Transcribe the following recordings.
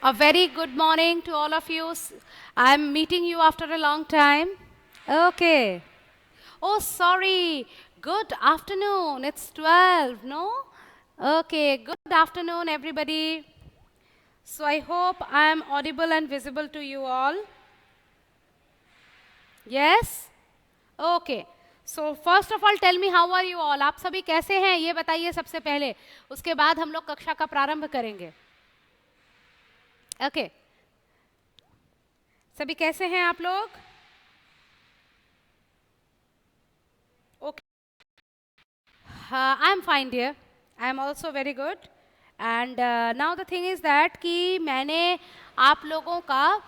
A very good morning to all of you. I'm meeting you after a long time. Okay. Oh, sorry. Good afternoon. It's 12, no? Okay. Good afternoon, everybody. So I hope I am audible and visible to you all. Yes? Okay. So first of all, tell me how are you all? आप सभी कैसे हैं ये बताइए सबसे पहले. उसके बाद हम लोग कक्षा का प्रारंभ करेंगे. Okay. सभी कैसे हैं आप लोग? Okay. I'm fine, dear. I'm also very good. And now the thing is that कि मैंने आप लोगों का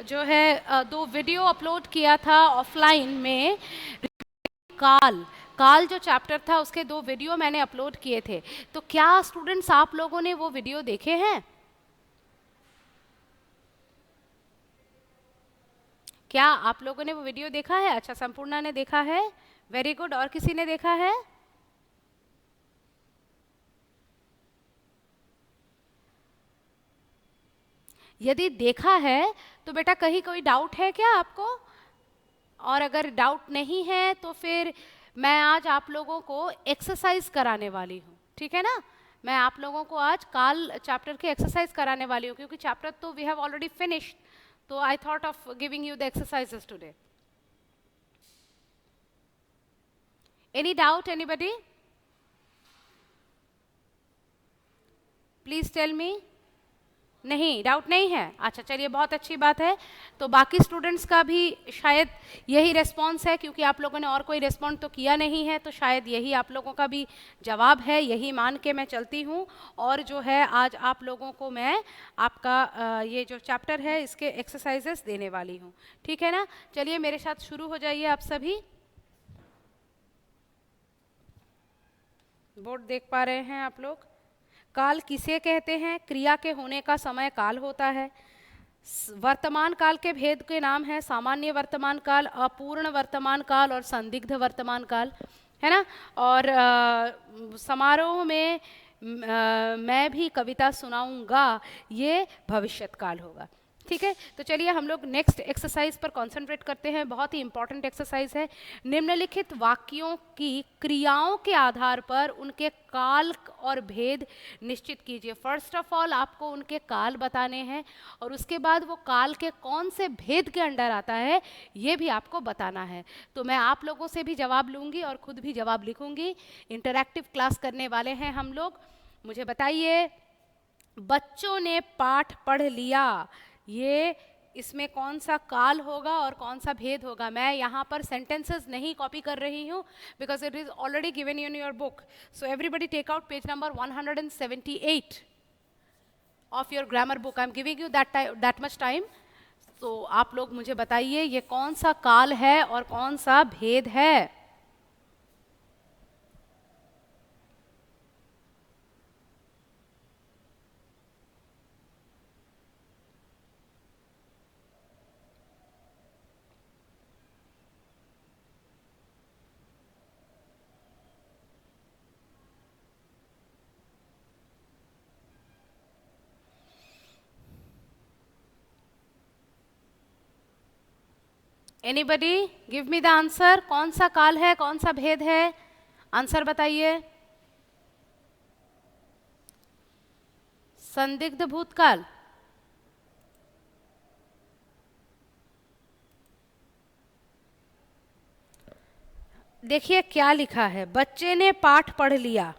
जो है दो वीडियो अपलोड किया था ऑफलाइन में. काल जो चैप्टर था उसके दो वीडियो मैंने अपलोड किए थे. तो क्या स्टूडेंट्स आप लोगों ने वो वीडियो देखे हैं? क्या आप लोगों ने वो वीडियो देखा है? अच्छा, संपूर्णा ने देखा है. Very good. और किसी ने देखा है? यदि देखा है तो बेटा कहीं कोई डाउट है क्या आपको? और अगर डाउट नहीं है तो फिर मैं आज आप लोगों को एक्सरसाइज कराने वाली हूँ. ठीक है ना? मैं आप लोगों को आज काल चैप्टर की एक्सरसाइज कराने वाली हूँ क्योंकि चैप्टर तो वी हैव ऑलरेडी फिनिश्ड. तो I thought of giving you the exercises today. Any doubt anybody? Please tell me. नहीं, डाउट नहीं है. अच्छा, चलिए, बहुत अच्छी बात है. तो बाकी स्टूडेंट्स का भी शायद यही रिस्पॉन्स है क्योंकि आप लोगों ने और कोई रिस्पॉन्ड तो किया नहीं है, तो शायद यही आप लोगों का भी जवाब है. यही मान के मैं चलती हूँ. और जो है आज आप लोगों को मैं आपका ये जो चैप्टर है इसके एक्सरसाइजेस देने वाली हूँ. ठीक है ना? चलिए मेरे साथ शुरू हो जाइए आप सभी. बोर्ड देख पा रहे हैं आप लोग? काल किसे कहते हैं? क्रिया के होने का समय काल होता है. वर्तमान काल के भेद के नाम है सामान्य वर्तमान काल, अपूर्ण वर्तमान काल और संदिग्ध वर्तमान काल. है ना? और समारोह में मैं भी कविता सुनाऊंगा, ये भविष्यत काल होगा. ठीक है? तो चलिए हम लोग नेक्स्ट एक्सरसाइज पर कंसंट्रेट करते हैं. बहुत ही इंपॉर्टेंट एक्सरसाइज है. निम्नलिखित वाक्यों की क्रियाओं के आधार पर उनके काल और भेद निश्चित कीजिए. फर्स्ट ऑफ ऑल आपको उनके काल बताने हैं और उसके बाद वो काल के कौन से भेद के अंडर आता है ये भी आपको बताना है. तो मैं आप लोगों से भी जवाब लूँगी और खुद भी जवाब लिखूँगी. इंटरैक्टिव क्लास करने वाले हैं हम लोग. मुझे बताइए, बच्चों ने पाठ पढ़ लिया, ये इसमें कौन सा काल होगा और कौन सा भेद होगा? मैं यहाँ पर सेंटेंसेस नहीं कॉपी कर रही हूँ because it is already given in your book. So everybody take out page number 178 of your grammar book. I am giving you that much time. तो आप लोग मुझे बताइए ये कौन सा काल है और कौन सा भेद है? Anybody give me the answer. कौन सा काल है, कौन सा भेद है? आंसर बताइए. संदिग्ध भूतकाल. देखिए क्या लिखा है, बच्चे ने पाठ पढ़ लिया.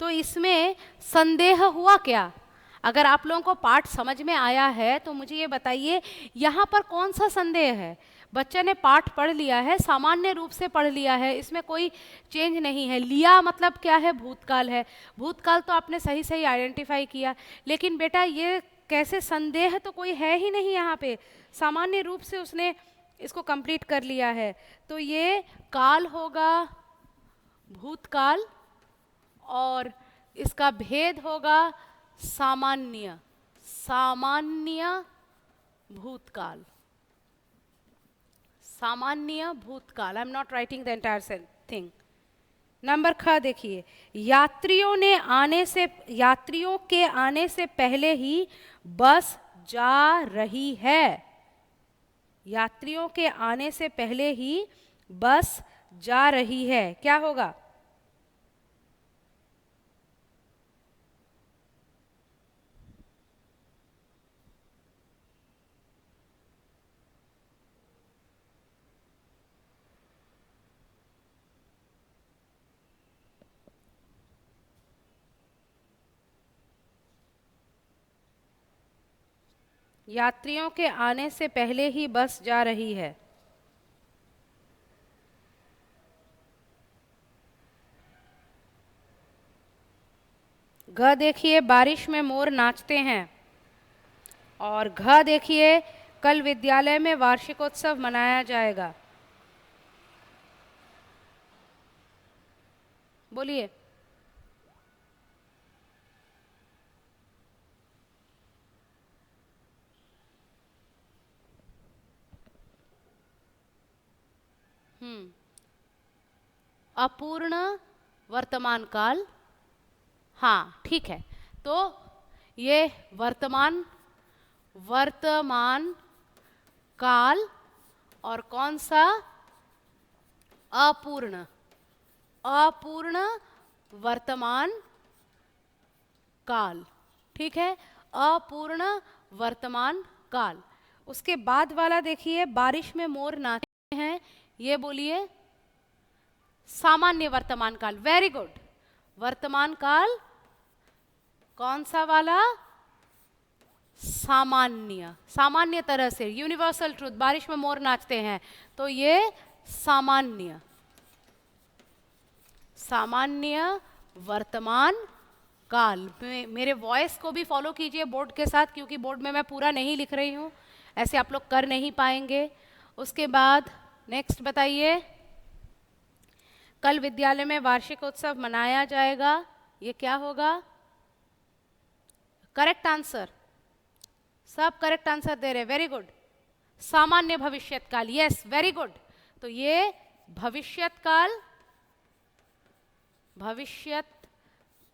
तो इसमें संदेह हुआ क्या? अगर आप लोगों को पाठ समझ में आया है तो मुझे ये बताइए यहाँ पर कौन सा संदेह है? बच्चे ने पाठ पढ़ लिया है, सामान्य रूप से पढ़ लिया है, इसमें कोई चेंज नहीं है. लिया मतलब क्या है? भूतकाल है. भूतकाल तो आपने सही सही आइडेंटिफाई किया. लेकिन बेटा ये कैसे? संदेह तो कोई है ही नहीं यहाँ पे. सामान्य रूप से उसने इसको कंप्लीट कर लिया है. तो ये काल होगा भूतकाल और इसका भेद होगा सामान्य भूतकाल. सामान्य भूतकाल. I am not writing the entire thing. Number ख देखिए, यात्रियों के आने से पहले ही बस जा रही है। यात्रियों के आने से पहले ही बस जा रही है, क्या होगा? यात्रियों के आने से पहले ही बस जा रही है। घ देखिए, बारिश में मोर नाचते हैं। और घ देखिए, कल विद्यालय में वार्षिकोत्सव मनाया जाएगा। बोलिए। अपूर्ण वर्तमान काल, हाँ ठीक है। तो ये वर्तमान काल और कौन सा? अपूर्ण वर्तमान काल, ठीक है, अपूर्ण वर्तमान काल। उसके बाद वाला देखिए, बारिश में मोर नाचते हैं, ये बोलिए सामान्य वर्तमान काल। Very good. वर्तमान काल कौन सा वाला? सामान्य तरह से, यूनिवर्सल ट्रूथ। बारिश में मोर नाचते हैं, तो ये सामान्य वर्तमान काल। मेरे वॉइस को भी फॉलो कीजिए बोर्ड के साथ, क्योंकि बोर्ड में मैं पूरा नहीं लिख रही हूँ, ऐसे आप लोग कर नहीं पाएंगे। उसके बाद नेक्स्ट बताइए, कल विद्यालय में वार्षिकोत्सव मनाया जाएगा, ये क्या होगा? करेक्ट आंसर, सब करेक्ट आंसर दे रहे, वेरी गुड। सामान्य भविष्यत काल, यस वेरी गुड। तो ये भविष्यत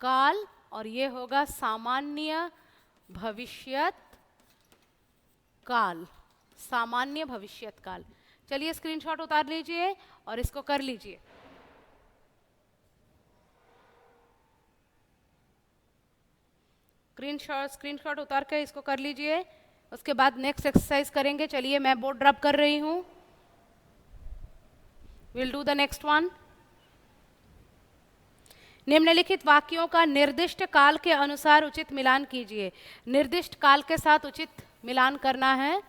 काल और ये होगा सामान्य भविष्यत काल। चलिए स्क्रीनशॉट उतार लीजिए और इसको कर लीजिए। स्क्रीनशॉट उतार के इसको कर लीजिए। उसके बाद नेक्स्ट एक्सरसाइज करेंगे। चलिए मैं बोर्ड रब कर रही हूं। Will do the next one. निम्नलिखित वाक्यों का निर्दिष्ट काल के अनुसार उचित मिलान कीजिए। निर्दिष्ट काल के साथ उचित मिलान करना है,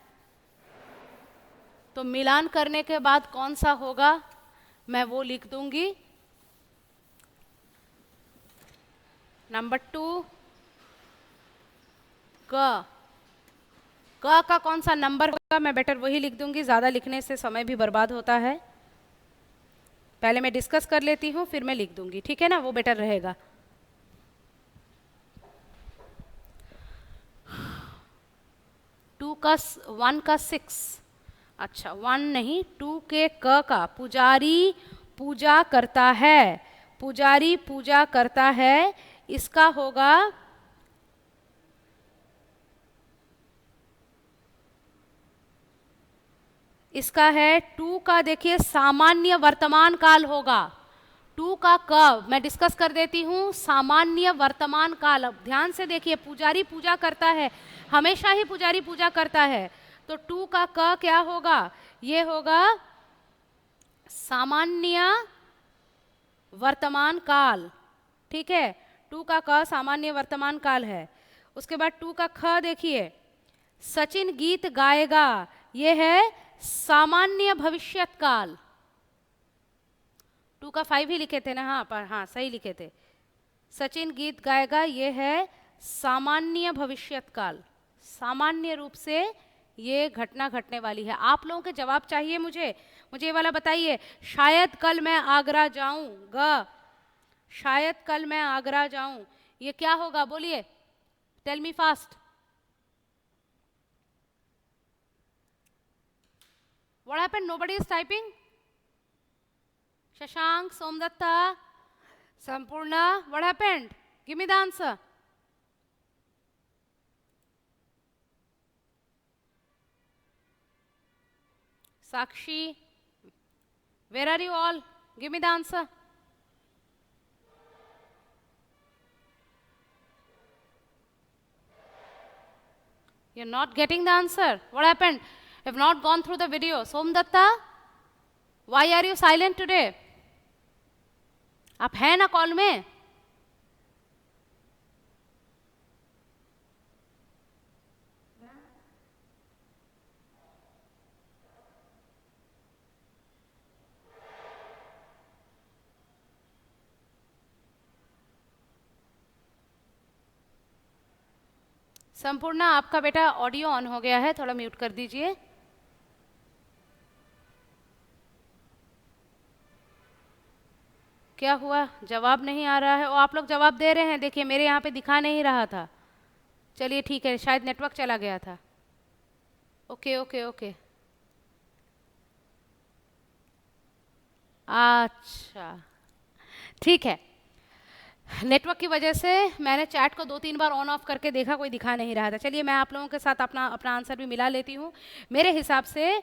तो मिलान करने के बाद कौन सा होगा मैं वो लिख दूंगी। नंबर 2, क का कौन सा नंबर होगा मैं बेटर वही लिख दूंगी, ज़्यादा लिखने से समय भी बर्बाद होता है। पहले मैं डिस्कस कर लेती हूँ, फिर मैं लिख दूंगी, ठीक है ना, वो बेटर रहेगा। वन का 6, अच्छा 1 नहीं, 2 के क का पुजारी पूजा करता है। पुजारी पूजा करता है, इसका होगा इसका है 2 का, देखिए सामान्य वर्तमान काल होगा। 2 का क मैं डिस्कस कर देती हूँ, सामान्य वर्तमान काल। अब ध्यान से देखिए, पुजारी पूजा करता है, हमेशा ही पुजारी पूजा करता है, तो 2 का क क्या होगा? ये होगा सामान्य वर्तमान काल, ठीक है। 2 का क सामान्य वर्तमान काल है। उसके बाद 2 का ख देखिए, सचिन गीत गाएगा, ये है सामान्य भविष्यत काल। 2 का 5 ही लिखे थे ना, हाँ पर हाँ सही लिखे थे। सचिन गीत गाएगा, ये है सामान्य भविष्यत काल। सामान्य रूप से ये घटना घटने वाली है। आप लोगों के जवाब चाहिए मुझे ये वाला बताइए। शायद कल मैं आगरा जाऊंगा, शायद कल मैं आगरा जाऊं, ये क्या होगा बोलिए, tell me fast. What happened? Nobody is typing. Shashank, Somdatta, Sampurna, what happened? Give me the answer. Sakshi, where are you all? Give me the answer. You're not getting the answer. What happened? You've not gone through the video. Somdatta, why are you silent today? आप हैं ना call में? संपूर्णा, आपका बेटा audio on हो गया है, थोड़ा म्यूट कर दीजिए। क्या हुआ? जवाब नहीं आ रहा है? और आप लोग जवाब दे रहे हैं, देखिए मेरे यहाँ पे दिखा नहीं रहा था। चलिए ठीक है, शायद नेटवर्क चला गया था। ओके ओके ओके, अच्छा ठीक है। नेटवर्क की वजह से मैंने चैट को 2-3 बार ऑन ऑफ करके देखा, कोई दिखा नहीं रहा था। चलिए मैं आप लोगों के साथ अपना आंसर भी मिला लेती हूँ। मेरे हिसाब से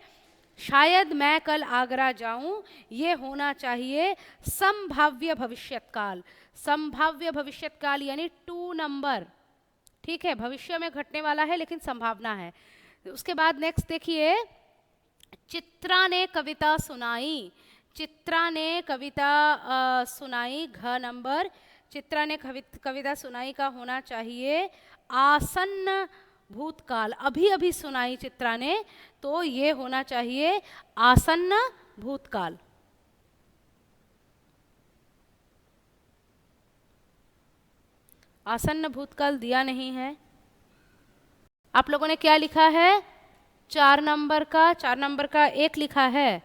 शायद मैं कल आगरा जाऊं, ये होना चाहिए संभाव्य भविष्यत्काल। संभाव्य भविष्यत्काल यानी 2 नंबर, ठीक है, भविष्य में घटने वाला है लेकिन संभावना है। उसके बाद नेक्स्ट देखिए, चित्रा ने कविता सुनाई। चित्रा ने कविता सुनाई, घ नंबर। चित्रा ने कविता सुनाई का होना चाहिए आसन्न भूतकाल। अभी अभी सुनाई चित्रा ने, तो ये होना चाहिए आसन्न भूतकाल। आसन्न भूतकाल दिया नहीं है। आप लोगों ने क्या लिखा है? 4 नंबर का, 4 नंबर का 1 लिखा है।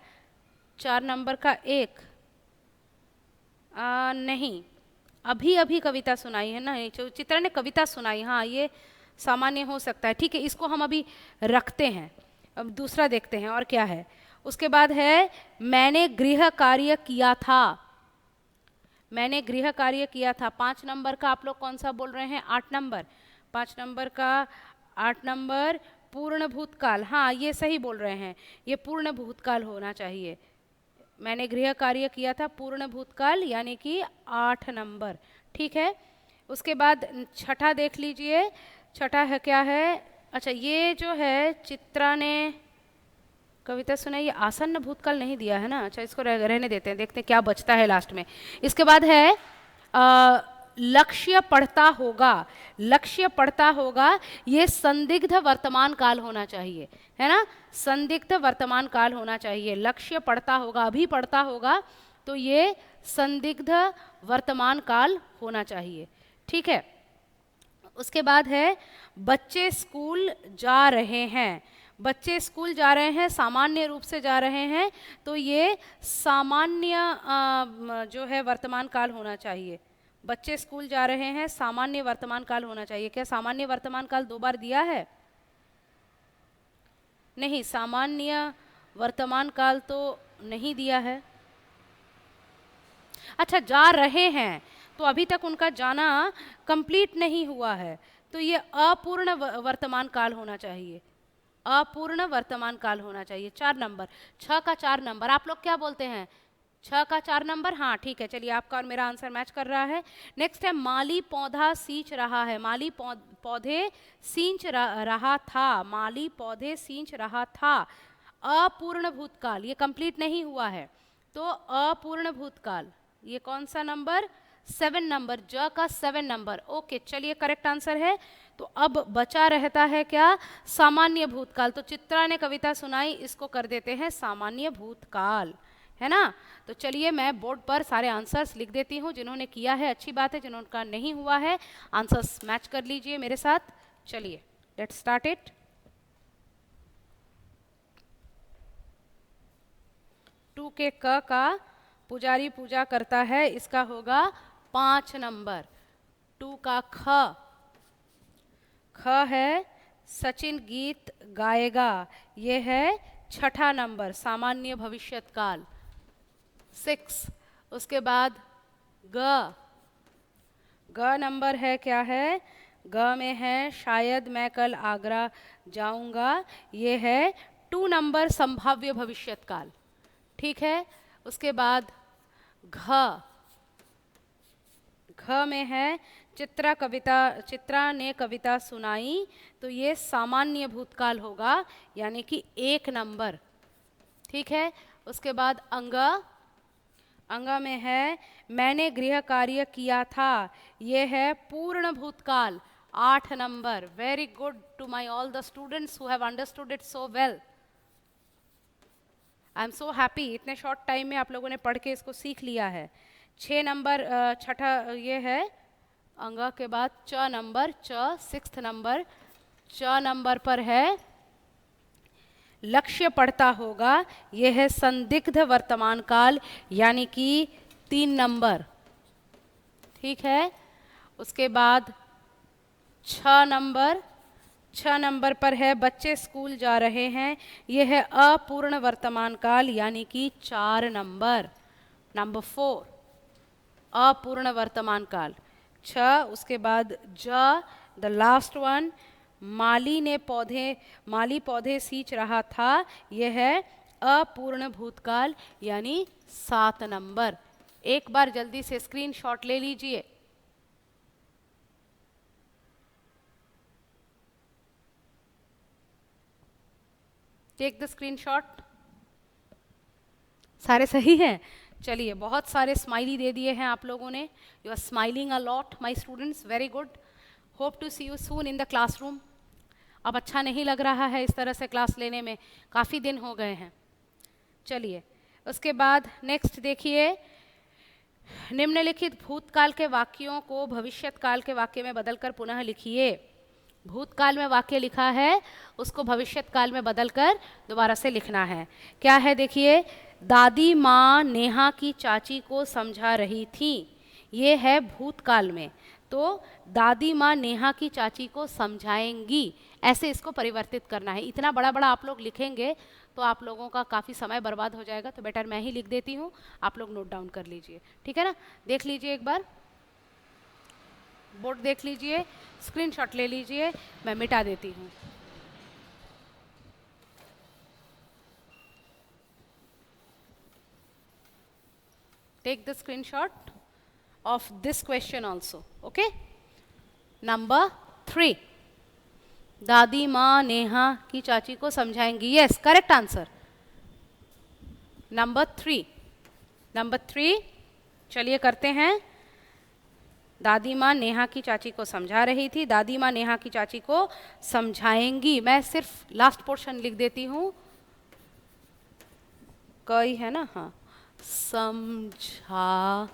4 नंबर का 1 नहीं, अभी अभी कविता सुनाई है ना, चित्रा ने कविता सुनाई। हाँ, ये सामान्य हो सकता है, ठीक है, इसको हम अभी रखते हैं। अब दूसरा देखते हैं और क्या है। उसके बाद है मैंने गृह कार्य किया था। मैंने गृह कार्य किया था। 5 नंबर का आप लोग कौन सा बोल रहे हैं? 8 नंबर। 5 नंबर का 8 नंबर पूर्ण भूतकाल। हाँ, ये सही बोल रहे हैं, ये पूर्ण भूतकाल होना चाहिए। मैंने गृह कार्य किया था, पूर्ण भूतकाल यानी कि 8 नंबर, ठीक है। उसके बाद छठा देख लीजिए, छठा है क्या है? अच्छा, ये जो है चित्रा ने कविता सुनाई, ये आसन्न भूतकाल नहीं दिया है ना। अच्छा, इसको रहने देते हैं, देखते हैं क्या बचता है लास्ट में। इसके बाद है लक्ष्य पढ़ता होगा। लक्ष्य पढ़ता होगा, ये संदिग्ध वर्तमान काल होना चाहिए, है ना, संदिग्ध वर्तमान काल होना चाहिए। लक्ष्य पढ़ता होगा, अभी पढ़ता होगा, तो ये संदिग्ध वर्तमान काल होना चाहिए, ठीक है। उसके बाद है बच्चे स्कूल जा रहे हैं। बच्चे स्कूल जा रहे हैं, सामान्य रूप से जा रहे हैं, तो ये सामान्य जो है वर्तमान काल होना चाहिए। बच्चे स्कूल जा रहे हैं, सामान्य वर्तमान काल होना चाहिए। क्या सामान्य वर्तमान काल 2 बार दिया है? नहीं, सामान्य वर्तमान काल तो नहीं दिया है। अच्छा, जा रहे हैं, तो अभी तक उनका जाना कंप्लीट नहीं हुआ है, तो ये अपूर्ण वर्तमान काल होना चाहिए। अपूर्ण वर्तमान काल होना चाहिए। 4 नंबर, 6 का 4 नंबर, आप लोग क्या बोलते हैं? 6 का 4 नंबर। हाँ ठीक है, चलिए आपका और मेरा आंसर मैच कर रहा है। नेक्स्ट है माली पौधा सींच रहा है। माली पौधे सींच रहा था। माली पौधे सींच रहा था, अपूर्ण भूतकाल, ये कंप्लीट नहीं हुआ है, तो अपूर्ण भूतकाल। ये कौन सा नंबर? 7 नंबर, ज का 7 नंबर। ओके, चलिए करेक्ट आंसर है। तो अब बचा रहता है क्या? सामान्य भूतकाल। तो चित्रा ने कविता सुनाई, इसको कर देते हैं सामान्य भूतकाल, है ना। तो चलिए मैं बोर्ड पर सारे आंसर्स लिख देती हूँ। जिन्होंने किया है अच्छी बात है, जिन्होंने नहीं हुआ है आंसर्स मैच कर लीजिए मेरे साथ। चलिए लेट्स स्टार्ट इट। टू के क का पुजारी पूजा करता है, इसका होगा 5 नंबर। 2 का ख, ख है सचिन गीत गाएगा, ये है 6ठा नंबर, सामान्य भविष्यत्काल 6। उसके बाद ग, ग नंबर है क्या है? ग में है शायद मैं कल आगरा जाऊंगा, ये है 2 नंबर संभाव्य भविष्यत्काल, ठीक है। उसके बाद घ में है चित्रा ने कविता सुनाई, तो ये सामान्य भूतकाल होगा, यानी कि 1 नंबर, ठीक है। उसके बाद अंग में है मैंने गृह कार्य किया था, ये है पूर्ण भूतकाल, 8 number. Very good to my all the students who have understood it so well. I am so happy, इतने शॉर्ट टाइम में आप लोगों ने पढ़ के इसको सीख लिया है। 6 नंबर छठा ये है अंग के बाद च नंबर, 6th नंबर, च नंबर पर है लक्ष्य पड़ता होगा, यह है संदिग्ध वर्तमान काल, यानी कि 3 नंबर, ठीक है। उसके बाद 6 नंबर पर है बच्चे स्कूल जा रहे हैं, यह है अपूर्ण वर्तमान काल, यानी कि 4 नंबर, नंबर 4 अपूर्ण वर्तमान काल। 6 उसके बाद द लास्ट वन, माली पौधे सींच रहा था, यह है अपूर्ण भूतकाल, यानी 7 नंबर। एक बार जल्दी से स्क्रीनशॉट ले लीजिए। Take the screenshot. सारे सही हैं? चलिए, बहुत सारे स्माइली दे दिए हैं आप लोगों ने। You are smiling a lot my students, very good. Hope to see you soon in the classroom. अब अच्छा नहीं लग रहा है इस तरह से क्लास लेने में, काफ़ी दिन हो गए हैं। चलिए, उसके बाद नेक्स्ट देखिए, निम्नलिखित भूतकाल के वाक्यों को भविष्यत काल के वाक्य में बदलकर पुनः लिखिए। भूतकाल में वाक्य लिखा है, उसको भविष्यत काल में बदलकर दोबारा से लिखना है। क्या है देखिए, दादी माँ नेहा की चाची को समझा रही थी, ये है भूतकाल में, तो दादी माँ नेहा की चाची को समझाएंगी, ऐसे इसको परिवर्तित करना है। इतना बड़ा बड़ा आप लोग लिखेंगे तो आप लोगों का काफ़ी समय बर्बाद हो जाएगा, तो बेटर मैं ही लिख देती हूँ, आप लोग नोट डाउन कर लीजिए, ठीक है ना। देख लीजिए, एक बार बोर्ड देख लीजिए, स्क्रीनशॉट ले लीजिए, मैं मिटा देती हूँ। Take the screenshot of this question also, okay. Number 3, दादी माँ नेहा की चाची को समझाएंगी, yes, correct answer. Number 3, चलिए करते हैं। दादी माँ नेहा की चाची को समझा रही थी, दादी माँ नेहा की चाची को समझाएंगी। मैं सिर्फ लास्ट पोर्शन लिख देती हूँ, कई है ना, हाँ, समझाएंगी,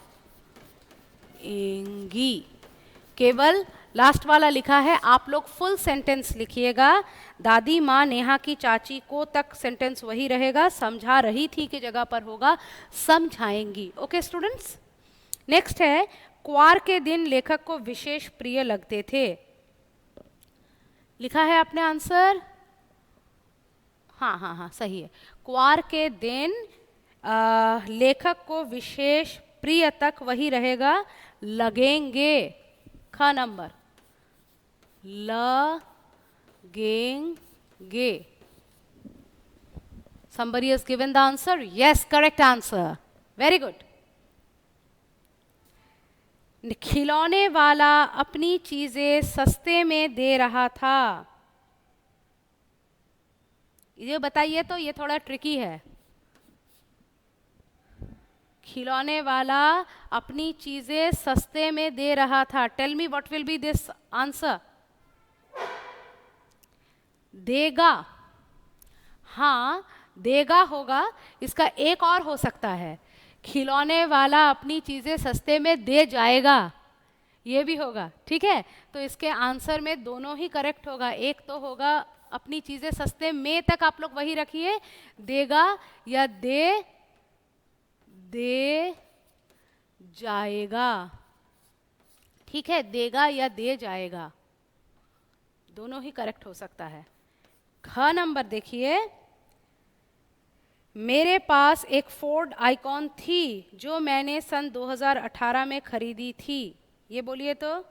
केवल लास्ट वाला लिखा है। आप लोग फुल सेंटेंस लिखिएगा, दादी माँ नेहा की चाची को तक सेंटेंस वही रहेगा, समझा रही थी की जगह पर होगा समझाएंगी। ओके स्टूडेंट्स, नेक्स्ट है, क्वार के दिन लेखक को विशेष प्रिय लगते थे। लिखा है आपने आंसर? हाँ, सही है। क्वार के दिन लेखक को विशेष प्रिय तक वही रहेगा, लगेंगे, ख नंबर, लगेंगे। Somebody has given the answer? Yes, correct answer. Very good. खिलौने वाला अपनी चीजें सस्ते में दे रहा था, ये बताइए, तो ये थोड़ा ट्रिकी है। खिलौने वाला अपनी चीजें सस्ते में दे रहा था, tell me what will be this answer. देगा, हाँ देगा होगा, इसका एक और हो सकता है, खिलौने वाला अपनी चीजें सस्ते में दे जाएगा, ये भी होगा, ठीक है। तो इसके आंसर में दोनों ही करेक्ट होगा। एक तो होगा अपनी चीजें सस्ते में तक आप लोग वही रखिए, देगा या दे जाएगा, ठीक है, देगा या दे जाएगा, दोनों ही करेक्ट हो सकता है। ख नंबर देखिए, मेरे पास एक फोर्ड आइकॉन थी जो मैंने सन 2018 में खरीदी थी, ये बोलिए तो।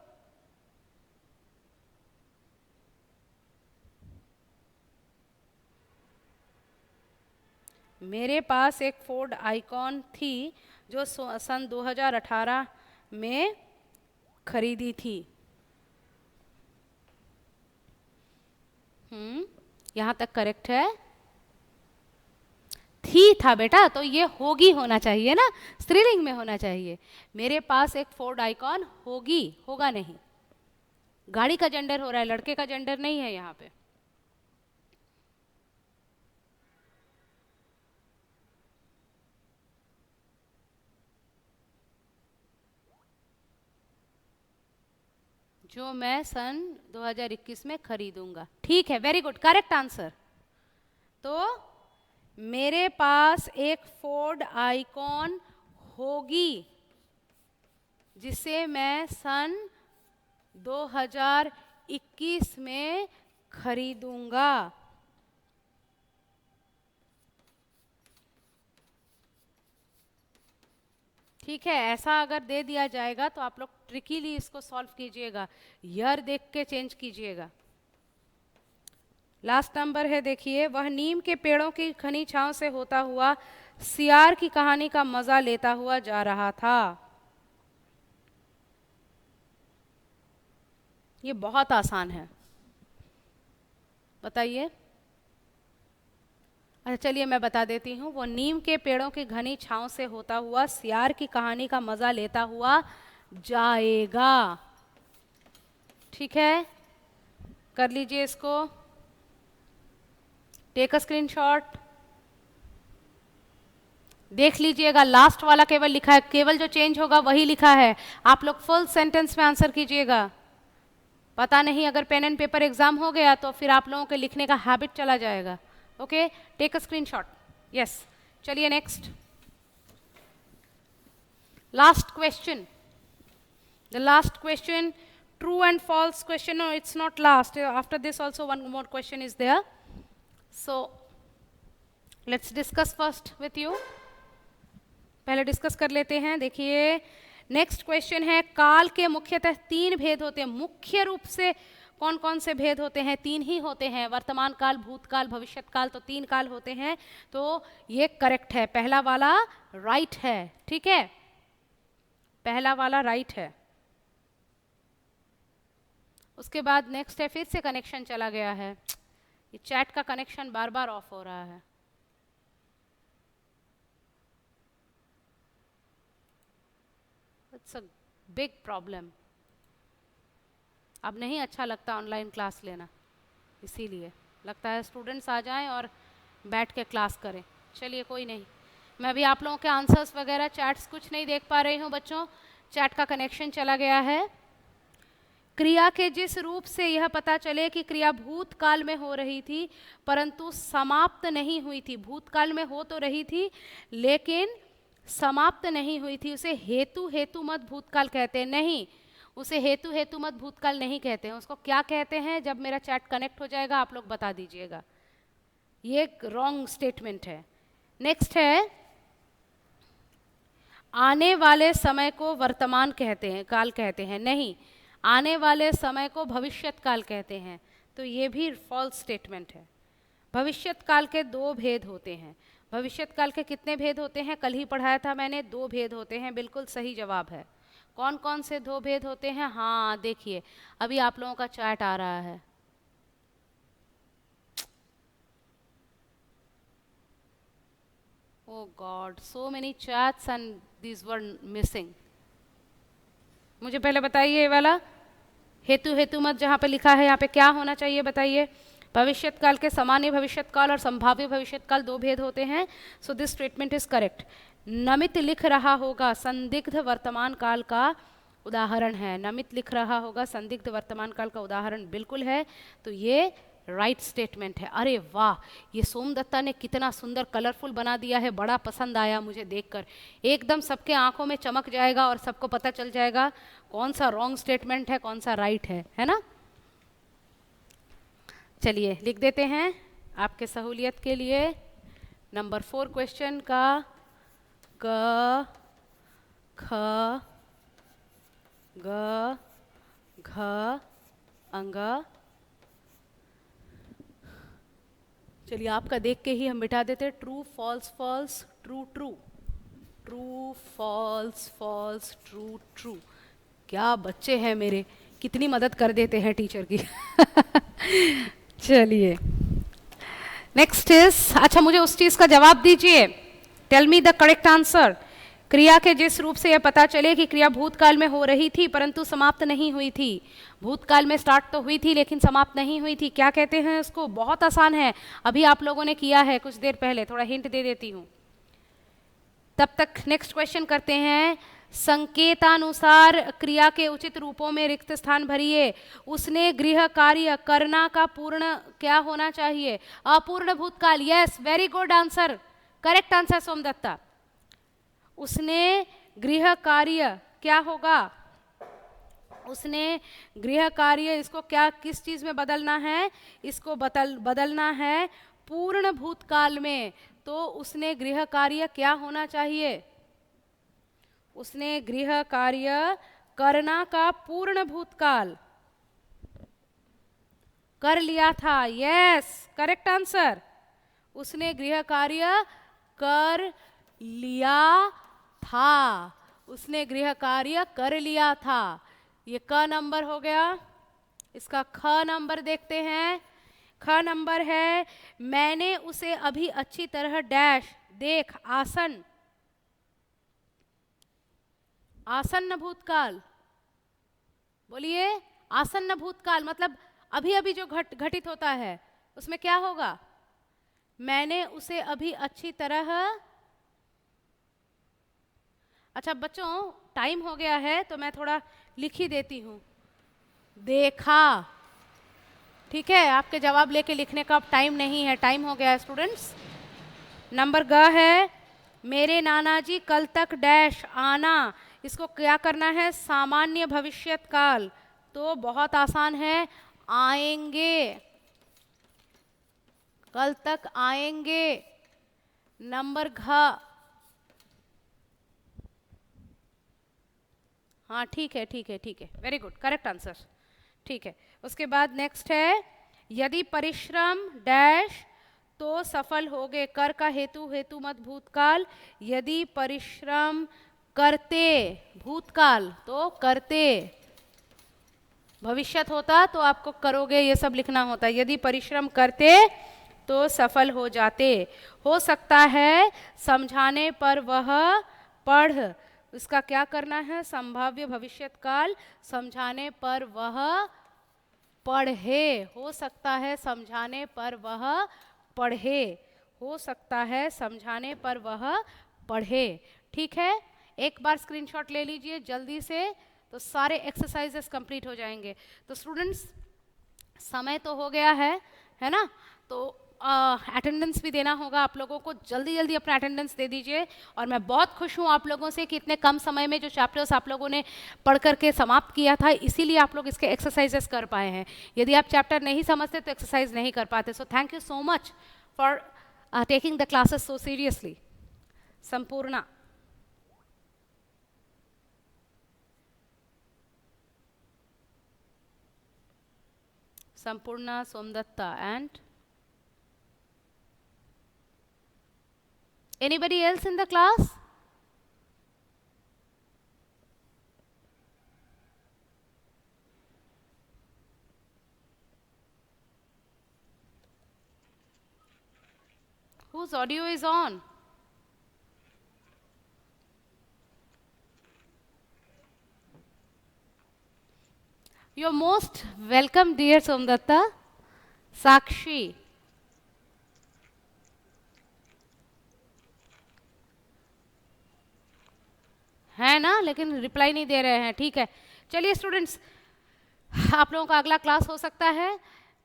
मेरे पास एक फोर्ड आइकॉन थी जो सन 2018 में खरीदी थी। यहाँ तक करेक्ट है। थी था बेटा, तो ये होगी होना चाहिए ना, स्त्रीलिंग में होना चाहिए। मेरे पास एक फोर्ड आइकॉन होगी, होगा नहीं। गाड़ी का जेंडर हो रहा है, लड़के का जेंडर नहीं है यहाँ पे। जो मैं सन 2021 में खरीदूंगा। ठीक है, वेरी गुड, करेक्ट आंसर। तो मेरे पास एक फोर्ड आइकॉन होगी जिसे मैं सन 2021 में खरीदूंगा। ठीक है, ऐसा अगर दे दिया जाएगा तो आप लोग ट्रिकीली इसको सॉल्व कीजिएगा, ईयर देख के चेंज कीजिएगा। लास्ट नंबर है, देखिए, वह नीम के पेड़ों की घनी छांव से होता हुआ सियार की कहानी का मजा लेता हुआ जा रहा था। ये बहुत आसान है, बताइए। अच्छा चलिए मैं बता देती हूँ। वो नीम के पेड़ों की घनी छांव से होता हुआ सियार की कहानी का मजा लेता हुआ जाएगा। ठीक है, कर लीजिए इसको, टेक अ स्क्रीनशॉट, देख लीजिएगा। लास्ट वाला केवल लिखा है, केवल जो चेंज होगा वही लिखा है। आप लोग फुल सेंटेंस में आंसर कीजिएगा। पता नहीं अगर पेन एंड पेपर एग्जाम हो गया तो फिर आप लोगों के लिखने का हैबिट चला जाएगा। Okay, take a screenshot. Yes, चलिए next, last question, the last question, true and false question. No, it's not last, after this also one more question is there, so let's discuss first with you. पहले discuss कर लेते हैं। देखिए, next question है, काल के मुख्यतः 3 भेद होते हैं। मुख्य रूप से कौन कौन से भेद होते हैं? 3 ही होते हैं, वर्तमान काल, भूतकाल, भविष्यत काल, तो 3 काल होते हैं। तो ये करेक्ट है, पहला वाला राइट है। ठीक है, पहला वाला राइट है। उसके बाद नेक्स्ट है, फिर से कनेक्शन चला गया है, ये चैट का कनेक्शन बार बार ऑफ हो रहा है। It's a big problem. अब नहीं अच्छा लगता ऑनलाइन क्लास लेना, इसीलिए लगता है स्टूडेंट्स आ जाएं और बैठ के क्लास करें। चलिए कोई नहीं, मैं भी आप लोगों के आंसर्स वगैरह चैट्स कुछ नहीं देख पा रही हूँ बच्चों, चैट का कनेक्शन चला गया है। क्रिया के जिस रूप से यह पता चले कि क्रिया भूतकाल में हो रही थी परंतु समाप्त नहीं हुई थी, भूतकाल में हो तो रही थी लेकिन समाप्त नहीं हुई थी, उसे हेतु हेतुमत भूतकाल कहते हैं। नहीं, उसे हेतु हेतुमत भूतकाल नहीं कहते हैं। उसको क्या कहते हैं? जब मेरा चैट कनेक्ट हो जाएगा आप लोग बता दीजिएगा। ये एक रॉन्ग स्टेटमेंट है। नेक्स्ट है, आने वाले समय को वर्तमान कहते हैं, काल कहते हैं। नहीं, आने वाले समय को भविष्यत काल कहते हैं, तो ये भी फॉल्स स्टेटमेंट है। भविष्यत काल के 2 भेद होते हैं। भविष्यत काल के कितने भेद होते हैं? कल ही पढ़ाया था मैंने, 2 भेद होते हैं, बिल्कुल सही जवाब है। कौन कौन से 2 भेद होते हैं? हाँ देखिए, अभी आप लोगों का चैट आ रहा है। Oh God, so many chats and these were missing. मुझे पहले बताइए, ये वाला हेतु हेतु मत जहाँ पे लिखा है, यहाँ पे क्या होना चाहिए बताइए? भविष्यत काल के सामान्य भविष्यत काल और संभाव्य भविष्यत काल 2 भेद होते हैं। So this statement is correct. Namit लिख रहा होगा, संदिग्ध वर्तमान काल का उदाहरण है। नमित लिख रहा होगा, संदिग्ध वर्तमान काल का उदाहरण बिल्कुल है, तो ये राइट स्टेटमेंट है। अरे वाह, ये सोमदत्ता ने कितना सुंदर कलरफुल बना दिया है, बड़ा पसंद आया मुझे देखकर। एकदम सबके आंखों में चमक जाएगा और सबको पता चल जाएगा कौन सा रॉन्ग स्टेटमेंट है, कौन सा राइट है ना? चलिए लिख देते हैं आपके सहूलियत के लिए। नंबर 4 क्वेश्चन का क, ख, ग, घ, अंग, चलिए आपका देख के ही हम बिठा देते हैं। True false false true true, true false false true true. क्या बच्चे हैं मेरे, कितनी मदद कर देते हैं टीचर की। चलिए नेक्स्ट इज, अच्छा मुझे उस चीज का जवाब दीजिए। Tell me the correct answer. क्रिया के जिस रूप से यह पता चले कि क्रिया भूतकाल में हो रही थी परंतु समाप्त नहीं हुई थी। भूतकाल में स्टार्ट तो हुई थी लेकिन समाप्त नहीं हुई थी, क्या कहते हैं उसको? बहुत आसान है, अभी आप लोगों ने किया है कुछ देर पहले, थोड़ा हिंट दे देती हूँ। तब तक नेक्स्ट क्वेश्चन करते हैं। संकेतानुसार क्रिया के उचित रूपों में रिक्त स्थान भरिए। उसने गृह कार्य करना का पूर्ण क्या होना चाहिए? अपूर्ण भूतकाल। Yes, very good answer, correct answer Somdatta. उसने गृह कार्य क्या होगा? उसने गृह कार्य, इसको क्या किस चीज में बदलना है? इसको बदलना है पूर्ण भूतकाल में। तो उसने गृह कार्य क्या होना चाहिए? उसने गृह कार्य करना का पूर्ण भूतकाल कर लिया था। Yes, correct answer. उसने गृह कार्य कर लिया था। उसने गृह कार्य कर लिया था। ये क नंबर हो गया। इसका ख नंबर देखते हैं। ख नंबर है, मैंने उसे अभी अच्छी तरह डैश देख। आसन, आसन्न भूतकाल। बोलिए, आसन्न भूतकाल मतलब अभी अभी जो घटित होता है उसमें क्या होगा? मैंने उसे अभी अच्छी तरह। अच्छा बच्चों, टाइम हो गया है तो मैं थोड़ा लिख ही देती हूँ। देखा, ठीक है, आपके जवाब लेके लिखने का अब टाइम नहीं है, टाइम हो गया है स्टूडेंट्स। नंबर ग है, मेरे नाना जी कल तक डैश आना। इसको क्या करना है? सामान्य भविष्यत काल। तो बहुत आसान है, आएंगे, कल तक आएंगे। नंबर घ, हाँ ठीक है ठीक है ठीक है, वेरी गुड, करेक्ट आंसर, ठीक है। उसके बाद नेक्स्ट है, यदि परिश्रम डैश तो सफल होगे। कर का हेतु, हेतु मत भूतकाल। यदि परिश्रम करते, भूतकाल तो करते, भविष्यत होता तो आपको करोगे ये सब लिखना होता है। यदि परिश्रम करते तो सफल हो जाते। हो सकता है समझाने पर वह पढ़, इसका क्या करना है? संभाव्य भविष्यत काल। समझाने पर वह पढ़े। हो सकता है समझाने पर वह पढ़े। हो सकता है समझाने पर वह पढ़े। ठीक है, एक बार स्क्रीनशॉट ले लीजिए जल्दी से, तो सारे एक्सरसाइजेस कंप्लीट हो जाएंगे। तो स्टूडेंट्स, समय तो हो गया है ना? तो अटेंडेंस भी देना होगा आप लोगों को। जल्दी जल्दी अपना अटेंडेंस दे दीजिए। और मैं बहुत खुश हूँ आप लोगों से कि इतने कम समय में जो चैप्टर्स आप लोगों ने पढ़ करके समाप्त किया था, इसीलिए आप लोग इसके एक्सरसाइजेस कर पाए हैं। यदि आप चैप्टर नहीं समझते तो एक्सरसाइज नहीं कर पाते। So thank you so much for taking the classes so seriously. Sampurna, Sampurna, Somdatta, and anybody else in the class? Whose audio is on? You're most welcome, dear Somdatta. Sakshi. है ना, लेकिन reply नहीं दे रहे हैं। ठीक है, चलिए स्टूडेंट्स, आप लोगों का अगला क्लास हो सकता है।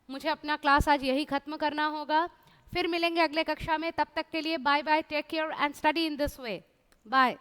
मुझे अपना क्लास आज यही खत्म करना होगा। फिर मिलेंगे अगले कक्षा में। तब तक के लिए bye bye, take care and study in this way. Bye.